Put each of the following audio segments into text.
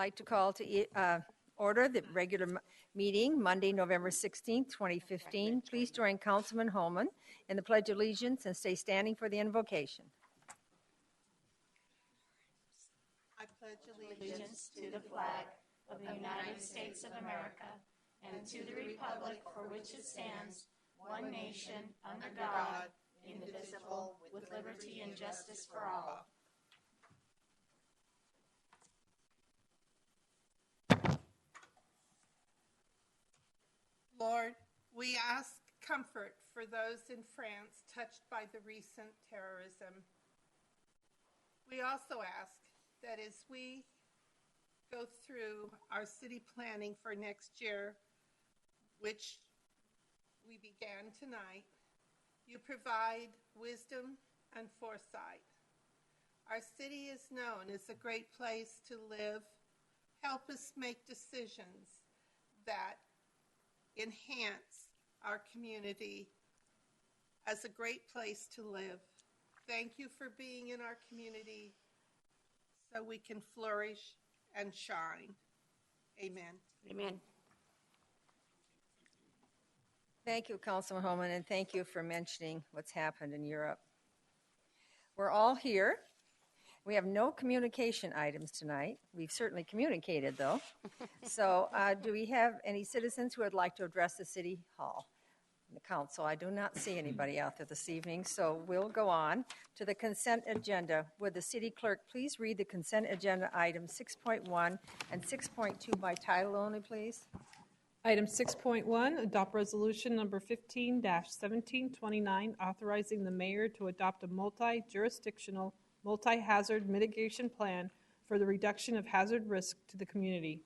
like to call to order the regular meeting, Monday, November 16th, 2015. Please join Councilman Holman in the Pledge of Allegiance and stay standing for the invocation. I pledge allegiance to the flag of the United States of America and to the republic for which it stands, one nation, under God, indivisible, with liberty and justice for all. Lord, we ask comfort for those in France touched by the recent terrorism. We also ask that as we go through our city planning for next year, which we began tonight, you provide wisdom and foresight. Our city is known as a great place to live. Help us make decisions that enhance our community as a great place to live. Thank you for being in our community so we can flourish and shine. Amen. Amen. Thank you, Councilman Holman, and thank you for mentioning what's happened in Europe. We're all here. We have no communication items tonight. We've certainly communicated, though. So do we have any citizens who would like to address the City Hall and the Council? I do not see anybody out there this evening, so we'll go on to the consent agenda. Would the City Clerk please read the consent agenda items 6.1 and 6.2 by title only, please? Item 6.1, adopt resolution number 15-1729, authorizing the mayor to adopt a multi-jurisdictional, multi-hazard mitigation plan for the reduction of hazard risk to the community.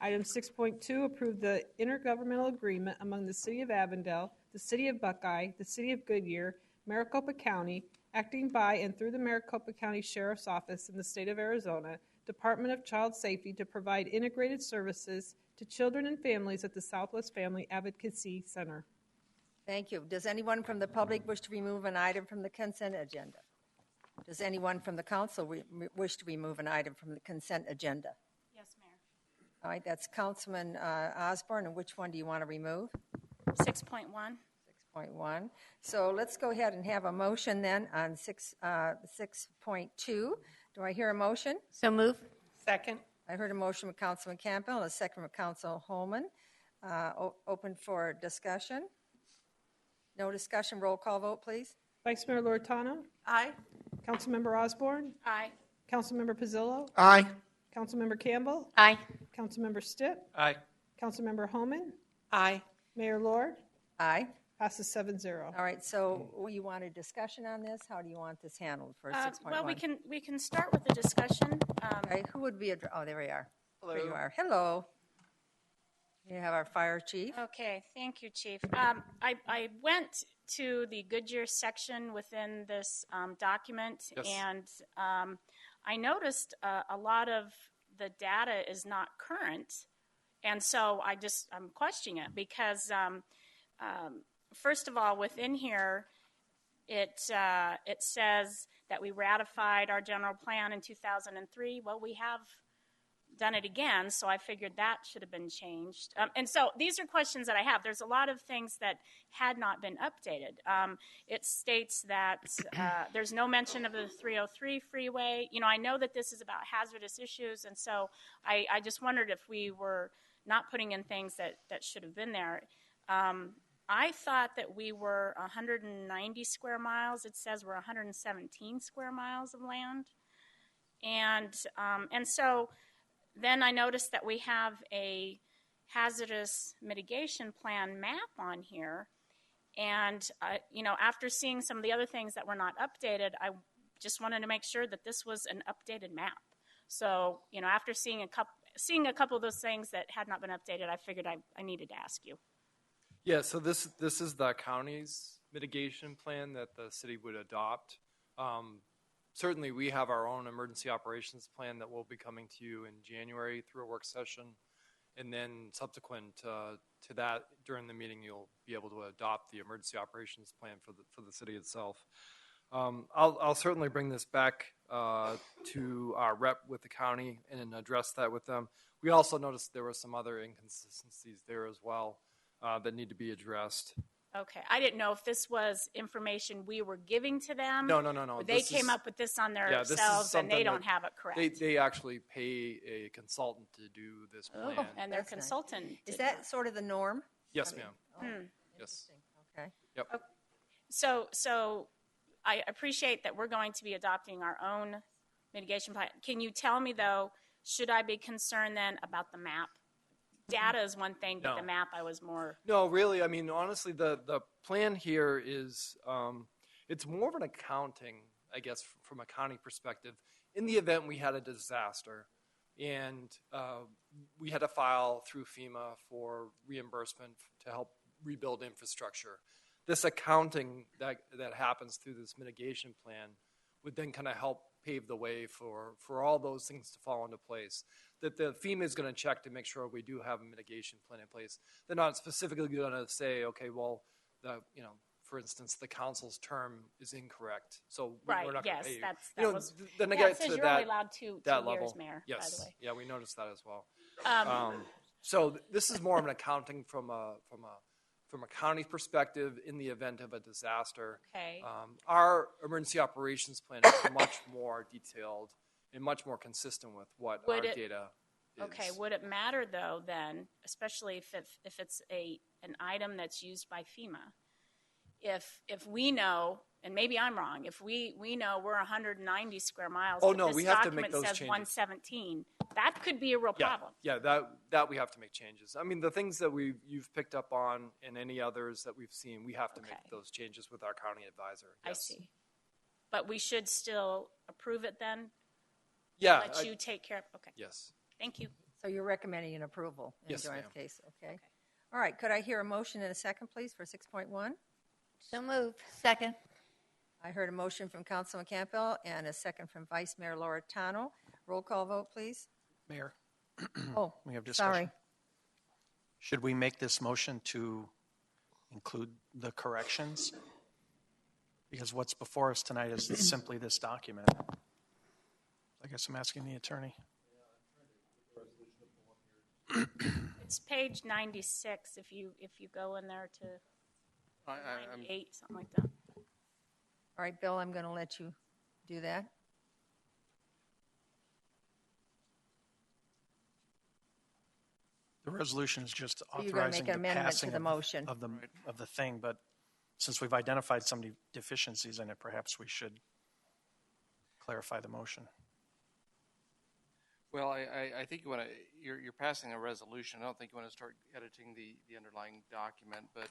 Item 6.2, approve the intergovernmental agreement among the City of Avondale, the City of Buckeye, the City of Goodyear, Maricopa County, acting by and through the Maricopa County Sheriff's Office in the state of Arizona, Department of Child Safety to provide integrated services to children and families at the Southwest Family Advocacy Center. Thank you. Does anyone from the public wish to remove an item from the consent agenda? Does anyone from the council wish to remove an item from the consent agenda? Yes, Mayor. All right, that's Councilman Osborne, and which one do you want to remove? 6.1. 6.1. So let's go ahead and have a motion then on 6.2. Do I hear a motion? So move. Second. I heard a motion with Councilman Campbell and a second with Council Holman. Open for discussion. No discussion. Roll call vote, please. Vice Mayor Loretano. Aye. Councilmember Osborne. Aye. Councilmember Pizzillo. Aye. Councilmember Campbell. Aye. Councilmember Stitt. Aye. Councilmember Holman. Aye. Mayor Lord. Aye. Passes 7-0. All right, so you want a discussion on this? How do you want this handled for 6.1? Well, we can start with the discussion. All right, who would be oh, there we are. Hello. There you are. Hello. We have our fire chief. Okay, thank you, Chief. I went to the Goodyear section within this document, Yes. and I noticed a lot of the data is not current, and so I'm questioning it because first of all, within here, it says that we ratified our general plan in 2003. Well, we have done it again, so I figured that should have been changed. And so these are questions that I have. There's a lot of things that had not been updated. It states that there's no mention of the 303 freeway. You know, I know that this is about hazardous issues, and so I just wondered if we were not putting in things that should have been there. I thought that we were 190 square miles. It says we're 117 square miles of land. And so then I noticed that we have a hazardous mitigation plan map on here. And, you know, after seeing some of the other things that were not updated, I just wanted to make sure that this was an updated map. So, you know, after seeing a couple of those things that had not been updated, I figured I needed to ask you. Yeah, so this is the county's mitigation plan that the city would adopt. Certainly, we have our own emergency operations plan that will be coming to you in January through a work session. And then subsequent to that, during the meeting, you'll be able to adopt the emergency operations plan for the city itself. I'll certainly bring this back to our rep with the county and address that with them. We also noticed there were some other inconsistencies there as well that need to be addressed. Okay, I didn't know if this was information we were giving to them. No. Or they This came is- up with this on Yeah, this is themselves and they something don't that have it correct. They actually pay a consultant to do this Oh, plan. and their That's nice. consultant. Is did that sort of the norm? Yes, I mean, ma'am. oh, Yes. interesting. Okay. Yep. So I appreciate that we're going to be adopting our own mitigation plan. Can you tell me, though, should I be concerned then about the map? Data is one thing, but No. the map I was more, No, really. I mean, honestly, the plan here is it's more of an accounting, I guess, from a county perspective. In the event we had a disaster, and we had to file through FEMA for reimbursement to help rebuild infrastructure. This accounting that happens through this mitigation plan would then kind of help pave the way for all those things to fall into place. That the FEMA is going to check to make sure we do have a mitigation plan in place. They're not specifically going to say, okay, well, for instance, the council's term is incorrect, so right, we're not going yes, to pay you. that was, then I yeah, it get says to you're that, only allowed two that years, level. Mayor, Yes, by the way. yeah, we noticed that as well. Um, So this is more of an accounting from a county perspective in the event of a disaster. Okay. Our emergency operations plan is much more detailed and much more consistent with what Would our it- data is. Okay, would it matter though then, especially if it's an item that's used by FEMA, if we know, and maybe I'm wrong, if we know we're 190 square miles, Oh, but no, this we have to make document those says changes. 117, that could be a real problem. Yeah, that we have to make changes. I mean, the things that you've picked up on and any others that we've seen, we have to make Okay. those changes with our county advisor. I Yes. see. But we should still approve it then? Yeah. Let you take care of, okay, Yes. thank you. So you're recommending an approval in Yes, Joanne's ma'am. case, okay? All right, could I hear a motion and a second, please, for 6.1? So moved. Second. I heard a motion from Councilman Campbell and a second from Vice Mayor Loretano. Roll call vote, please. Mayor, Oh, we have discussion. sorry. Should we make this motion to include the corrections? Because what's before us tonight is simply this document. I guess I'm asking the attorney. It's page 96 if you go in there to 98, something like that. All right, Bill, I'm going to let you do that. The resolution is just So you're gonna authorizing make an the amendment to passing the motion. of the thing, but since we've identified some deficiencies in it, perhaps we should clarify the motion. Well, I think you're passing a resolution. I don't think you want to start editing the underlying document, but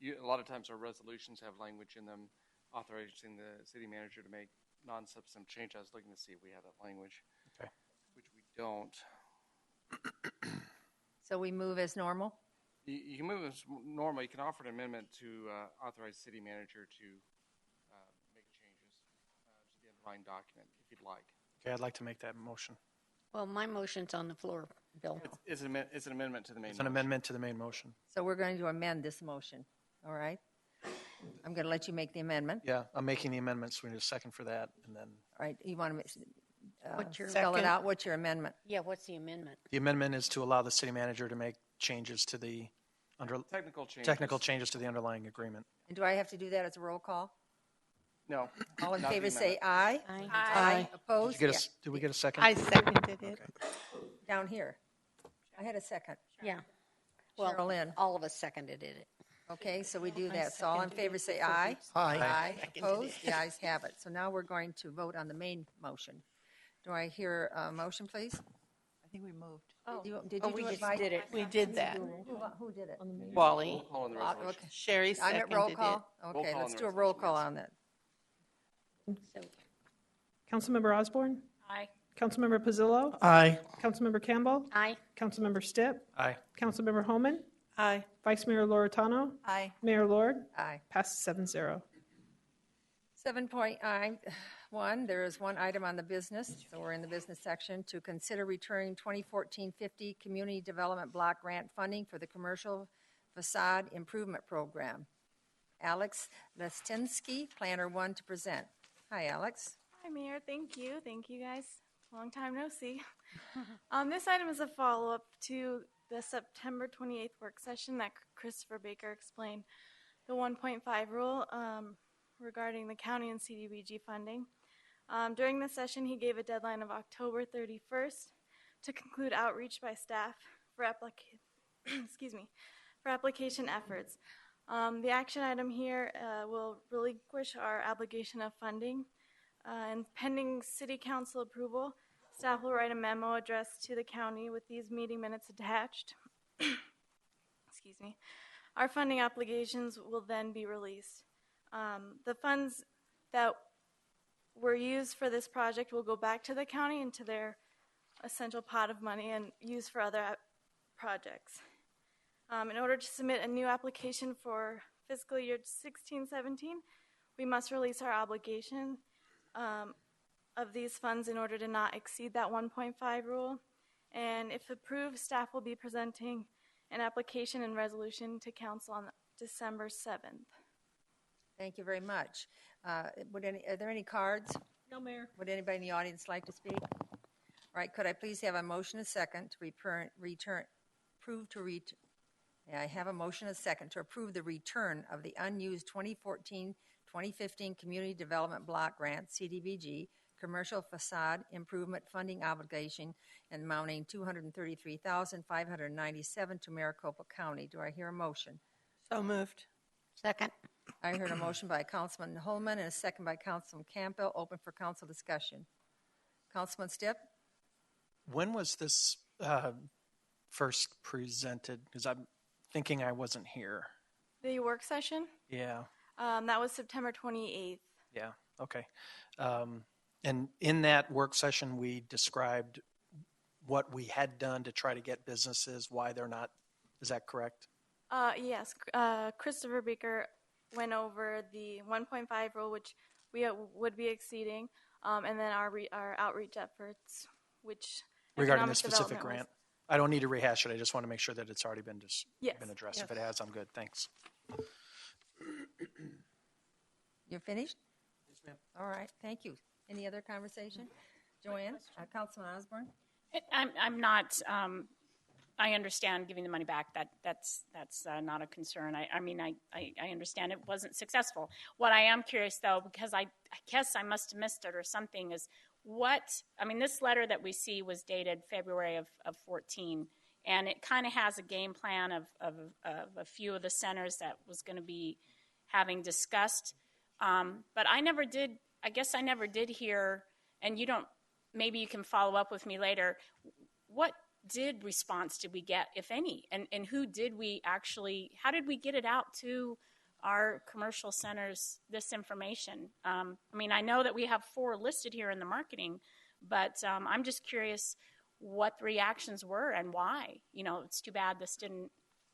a lot of times our resolutions have language in them authorizing the city manager to make non-substantive change. I was looking to see if we have that language, Okay. which we don't. So we move as normal? You can move as normal. You can offer an amendment to authorize city manager to make changes to the underlying document if you'd like. Okay, I'd like to make that motion. Well, my motion's on the floor, Bill. It's an amendment to the main It's an motion. amendment to the main motion. So we're going to amend this motion, all right? I'm going to let you make the amendment. Yeah, I'm making the amendments. We need a second for that, and then All right, you want to What's your spell it second? out? What's your amendment? Yeah, what's the amendment? the amendment is to allow the city manager to make changes to the Technical changes. technical changes to the underlying agreement. And do I have to do that as a roll call? No. All in not the favor say amendment. aye. Aye. Opposed? Did we get a second? I seconded it. Down here. I had a second. Yeah. Cheryl Well, Lynn. all of us seconded it. Okay, so we do that. So all in favor say aye. Aye. Opposed? The ayes have it. So now we're going to vote on the main motion. Do I hear a motion, please? I think we moved. Did you do it, Mike? We did that. Who did it? Wally, Call on the resolution. Okay. Sherry I'm at roll seconded it. call? Okay, call on let's the do a roll resolution, call yes. on that. Councilmember Osborne, Aye. Councilmember Pizzillo, Aye. Councilmember Campbell, Aye. Councilmember Stipp, Aye. Councilmember Homan, Aye. Vice Mayor Loretano, Aye. Mayor Lord, Aye. passes 7-0. 7.1, there is one item on the business, so we're in the business section, to consider returning 2014-50 Community Development Block Grant funding for the Commercial Facade Improvement Program. Alex Lestinsky, Planner 1, to present. Hi, Alex. Hi, Mayor. Thank you. Thank you, guys. Long time no see. This item is a follow-up to the September 28th work session that Christopher Baker explained, the 1.5 rule regarding the county and CDBG funding. During the session, he gave a deadline of October 31st to conclude outreach by staff for for application efforts. The action item here will relinquish our obligation of funding, and pending City Council approval, staff will write a memo addressed to the county with these meeting minutes attached. Excuse me. Our funding obligations will then be released. The funds that were used for this project will go back to the county into their essential pot of money and used for other projects. In order to submit a new application for fiscal year 16-17, we must release our obligation of these funds in order to not exceed that 1.5 rule. And if approved, staff will be presenting an application and resolution to council on December 7th. Thank you very much. Are there any cards? No, Mayor. Would anybody in the audience like to speak? All right, could I please have a motion and a second to I have a motion and a second to approve the return of the unused 2014-2015 Community Development Block Grant, CDBG, commercial facade improvement funding obligation and amounting $233,597 to Maricopa County. Do I hear a motion? So moved. Second. I heard a motion by Councilman Holman and a second by Councilman Campbell. Open for council discussion. Councilman Stipp? When was this first presented? Because I'm thinking I wasn't here. The work session? Yeah. That was September 28th. Yeah. Okay. And in that work session, we described what we had done to try to get businesses, why they're not. Is that correct? Yes. Christopher Baker went over the 1.5 rule, which we would be exceeding, and then our outreach efforts, which regarding the economic specific development grant. I don't need to rehash it. I just want to make sure that it's already been Yes. been addressed. Yes. If it has, I'm good. Thanks. You're finished? Yes, ma'am. All right. Thank you. Any other conversation? Joanne? Councilman Osborne? I'm not. I understand giving the money back. That's not a concern. I understand it wasn't successful. What I am curious though, because I guess I must have missed it or something, is this letter that we see was dated February of 14, and it kind of has a game plan of a few of the centers that was going to be having discussed. But I never did. I guess I never did hear, and you don't. Maybe you can follow up with me later. What response did we get, if any, and who did we actually? How did we get it out to our commercial centers, this information? I know that we have 4 listed here in the marketing, but I'm just curious what the reactions were and why. It's too bad this didn't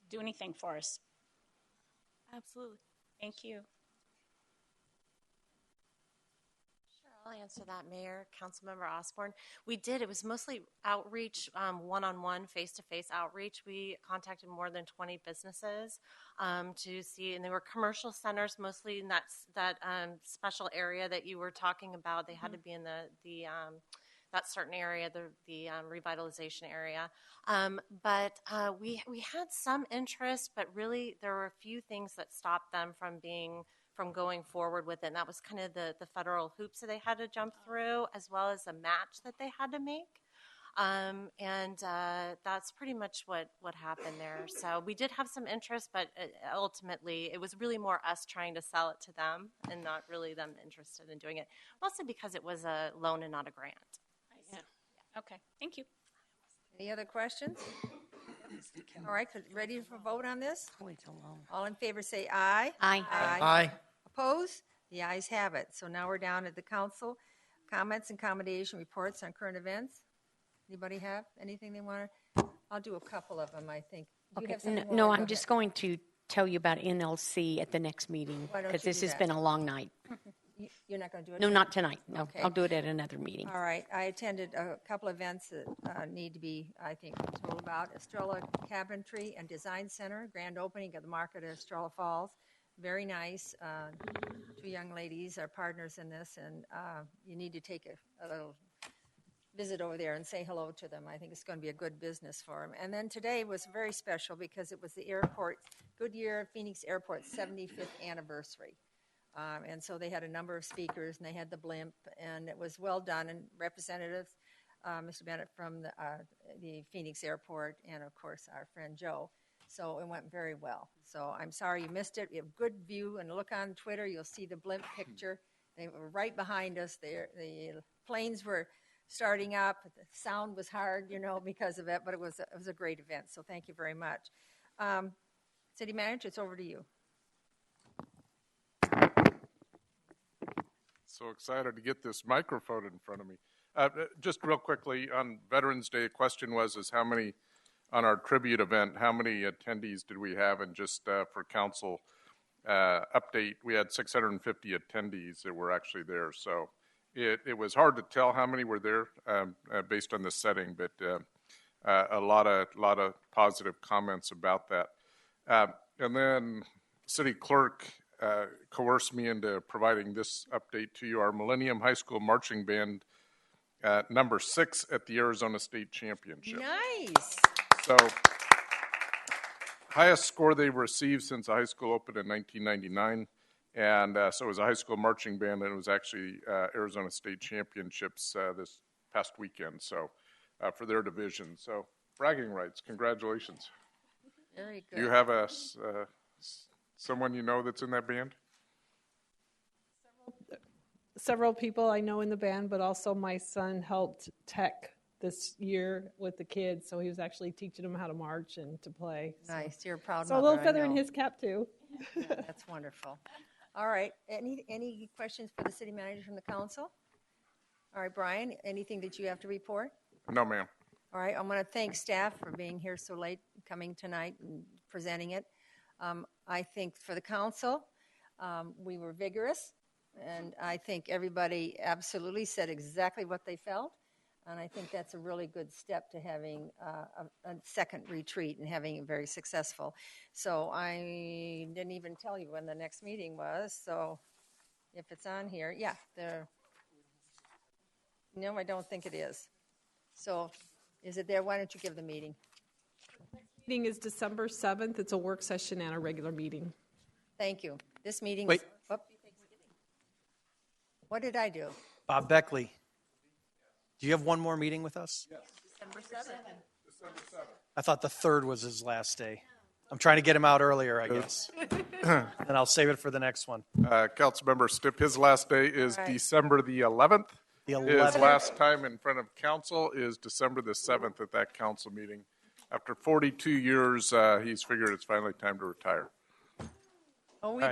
do anything for us. Absolutely. Thank you. Sure, I'll answer that, Mayor, Councilmember Osborne. We did. It was mostly outreach, one-on-one, face-to-face outreach. We contacted more than 20 businesses to see, and they were commercial centers, mostly in that special area that you were talking about. They had to be in the that certain area, the revitalization area. But we had some interest, but really there were a few things that stopped them from going forward with it. And that was kind of the federal hoops that they had to jump through, as well as a match that they had to make. And that's pretty much what happened there. So we did have some interest, but ultimately it was really more us trying to sell it to them and not really them interested in doing it, mostly because it was a loan and not a grant. Yeah. Okay. Thank you. Any other questions? All right. Ready for vote on this? All in favor say aye. Aye. Aye. Opposed? The ayes have it. So now we're down at the council. Comments and commendation reports on current events. Anybody have anything they want to? I'll do a couple of them, I think. Do you Okay. have something No, more? I'm Go just ahead. going to tell you about NLC at the next meeting Why don't because you this do has that? been a long night. You're not going to do it? No, not tonight. No, Okay. I'll do it at another meeting. All right. I attended a couple events that need to be, I think, told about. Estrella Cabinetry and Design Center, grand opening of the market at Estrella Falls. very nice. Two young ladies are partners in this, and you need to take a little visit over there and say hello to them. I think it's going to be a good business for them. And then today was very special because it was the airport, Goodyear Phoenix Airport 75th anniversary. And so they had a number of speakers, and they had the blimp, and it was well done. And representatives, Mr. Bennett from the Phoenix Airport, and of course our friend Joe. So it went very well. So I'm sorry you missed it. We have good view, and look on Twitter, you'll see the blimp picture. They were right behind us. The planes were starting up. The sound was hard, because of it, but it was a great event. So thank you very much. City Manager, it's over to you. So excited to get this microphone in front of me. Just real quickly, on Veterans Day, the question is how many, on our tribute event, how many attendees did we have? And just for council update, we had 650 attendees that were actually there. So it was hard to tell how many were there based on the setting, but a lot of positive comments about that. And then City Clerk coerced me into providing this update to you. Our Millennium High School Marching Band, number 6 at the Arizona State Championship. Nice. So, highest score they've received since the high school opened in 1999. And so it was a high school marching band, and it was actually Arizona State Championships this past weekend, so for their division. So, bragging rights. Congratulations. Very good. Do you have someone you know that's in that band? Several people I know in the band, but also my son helped tech this year with the kids, so he was actually teaching them how to march and to play. Nice. You're a proud So mother, a little I feather in know. his cap, too. That's wonderful. All right. Any questions for the city manager from the council? All right, Brian, anything that you have to report? No, ma'am. All right. I want to thank staff for being here so late, coming tonight and presenting it. I think for the council, we were vigorous, and I think everybody absolutely said exactly what they felt. And I think that's a really good step to having a second retreat and having it very successful. So I didn't even tell you when the next meeting was. So if it's on here, yeah, no, I don't think it is. So is it there? Why don't you give the meeting? Meeting is December 7th. It's a work session and a regular meeting. Thank you. This meeting Wait. What did I do? Bob Beckley, do you have one more meeting with us? Yes. December 7th. December 7th. I thought the 3rd was his last day. I'm trying to get him out earlier, I guess. And I'll save it for the next one. Councilmember Stipp, his last day is All right. December the 11th. The His 11th. last time in front of council is December the 7th at that council meeting. After 42 years, he's figured it's finally time to retire. Oh, we